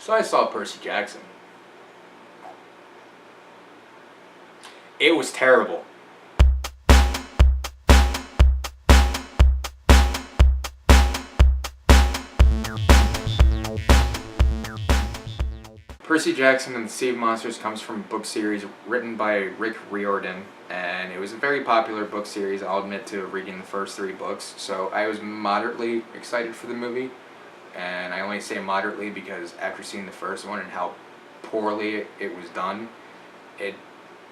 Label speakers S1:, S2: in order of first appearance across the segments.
S1: So I saw Percy Jackson. It was terrible. Percy Jackson and the Sea of Monsters comes from a book series written by Rick Riordan, and it was a very popular book series, I'll admit to reading the first 3 books, so I was moderately excited for the movie, and I only say moderately because after seeing the first one and how poorly it was done, it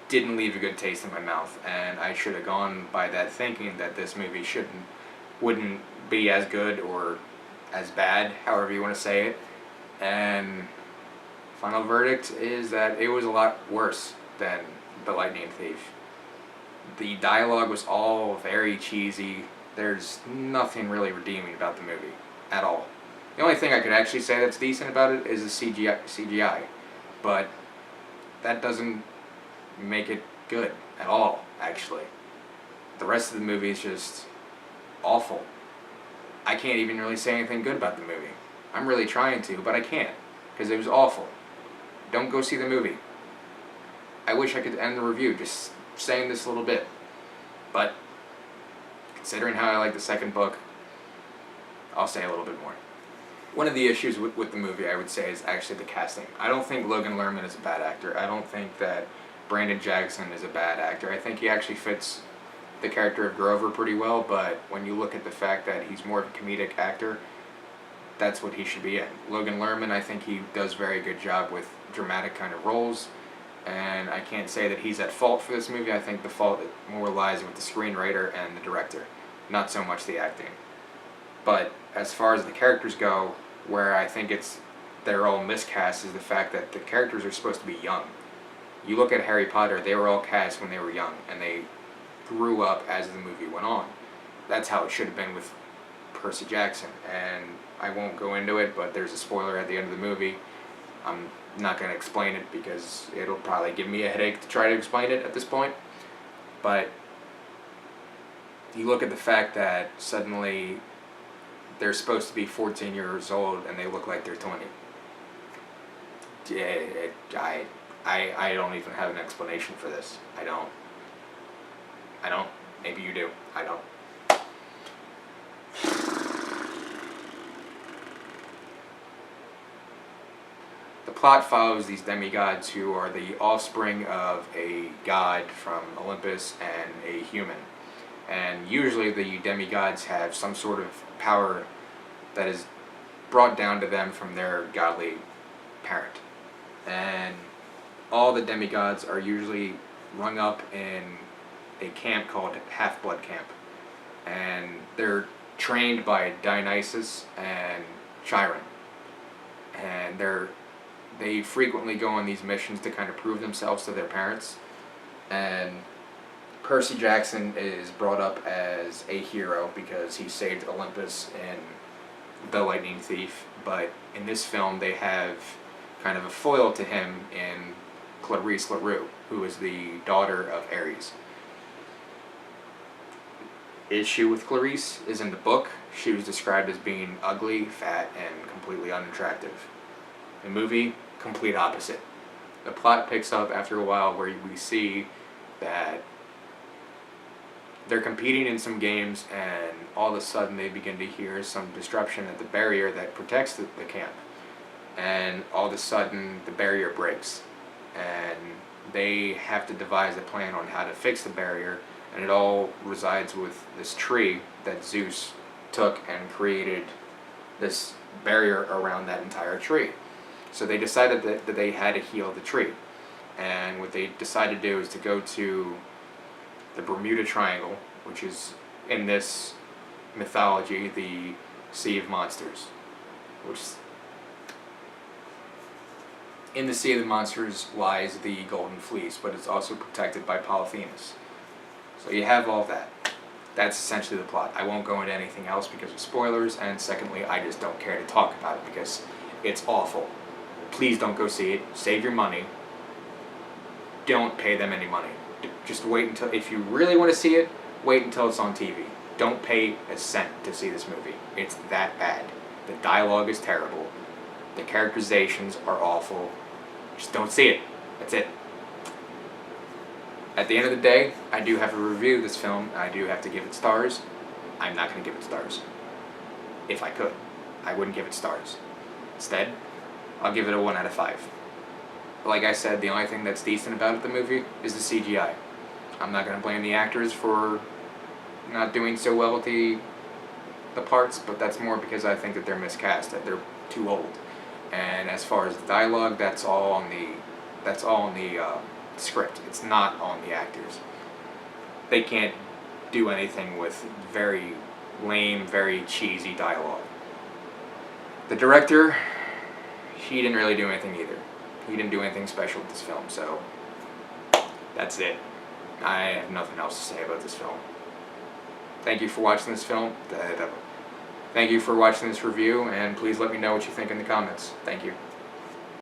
S1: didn't leave a good taste in my mouth, and I should have gone by that thinking that this movie wouldn't be as good or as bad, however you want to say it, and final verdict is that it was a lot worse than The Lightning Thief. The dialogue was all very cheesy. There's nothing really redeeming about the movie at all. The only thing I could actually say that's decent about it is the CGI, but that doesn't make it good at all, actually. The rest of the movie is just awful. I can't even really say anything good about the movie. I'm really trying to, but I can't, because it was awful. Don't go see the movie. I wish I could end the review just saying this a little bit, but considering how I like the second book, I'll say a little bit more. One of the issues with the movie, I would say, is actually the casting. I don't think Logan Lerman is a bad actor. I don't think that Brandon Jackson is a bad actor. I think he actually fits the character of Grover pretty well, but when you look at the fact that he's more of a comedic actor, that's what he should be in. Logan Lerman, I think he does a very good job with dramatic kind of roles, and I can't say that he's at fault for this movie. I think the fault more lies with the screenwriter and the director, not so much the acting. But as far as the characters go, where I think they're all miscast is the fact that the characters are supposed to be young. You look at Harry Potter, they were all cast when they were young, and they grew up as the movie went on. That's how it should have been with Percy Jackson, and I won't go into it, but there's a spoiler at the end of the movie. I'm not going to explain it because it'll probably give me a headache to try to explain it at this point. But you look at the fact that suddenly they're supposed to be 14 years old and they look like they're 20. I don't even have an explanation for this. I don't. Maybe you do. I don't. The plot follows these demigods who are the offspring of a god from Olympus and a human. And usually the demigods have some sort of power that is brought down to them from their godly parent. And all the demigods are usually rung up in a camp called Half-Blood Camp. And they're trained by Dionysus and Chiron. And they frequently go on these missions to kind of prove themselves to their parents. And Percy Jackson is brought up as a hero because he saved Olympus in The Lightning Thief. But in this film, they have kind of a foil to him in Clarice LaRue, who is the daughter of Ares. Issue with Clarice is in the book. She was described as being ugly, fat, and completely unattractive. The movie, complete opposite. The plot picks up after a while where we see that they're competing in some games and all of a sudden they begin to hear some disruption at the barrier that protects the camp. And all of a sudden the barrier breaks and they have to devise a plan on how to fix the barrier, and it all resides with this tree that Zeus took and created this barrier around that entire tree. So they decided that they had to heal the tree. And what they decided to do is to go to the Bermuda Triangle, which is, in this mythology, the Sea of Monsters. In the Sea of the Monsters lies the Golden Fleece, but it's also protected by Polyphemus. So you have all that. That's essentially the plot. I won't go into anything else because of spoilers, and secondly, I just don't care to talk about it because it's awful. Please don't go see it. Save your money. Don't pay them any money. Just wait until, if you really want to see it, wait until it's on TV. Don't pay a cent to see this movie. It's that bad. The dialogue is terrible. The characterizations are awful. Just don't see it. That's it. At the end of the day, I do have to review this film. I do have to give it stars. I'm not going to give it stars. If I could, I wouldn't give it stars. Instead, I'll give it a 1 out of 5. Like I said, the only thing that's decent about the movie is the CGI. I'm not going to blame the actors for not doing so well with the parts, but that's more because I think that they're miscast, that they're too old. And as far as the dialogue, that's all in the script. It's not on the actors. They can't do anything with very lame, very cheesy dialogue. The director, he didn't really do anything either. He didn't do anything special with this film, so that's it. I have nothing else to say about this film. Thank you for watching this film. Thank you for watching this review, and please let me know what you think in the comments. Thank you.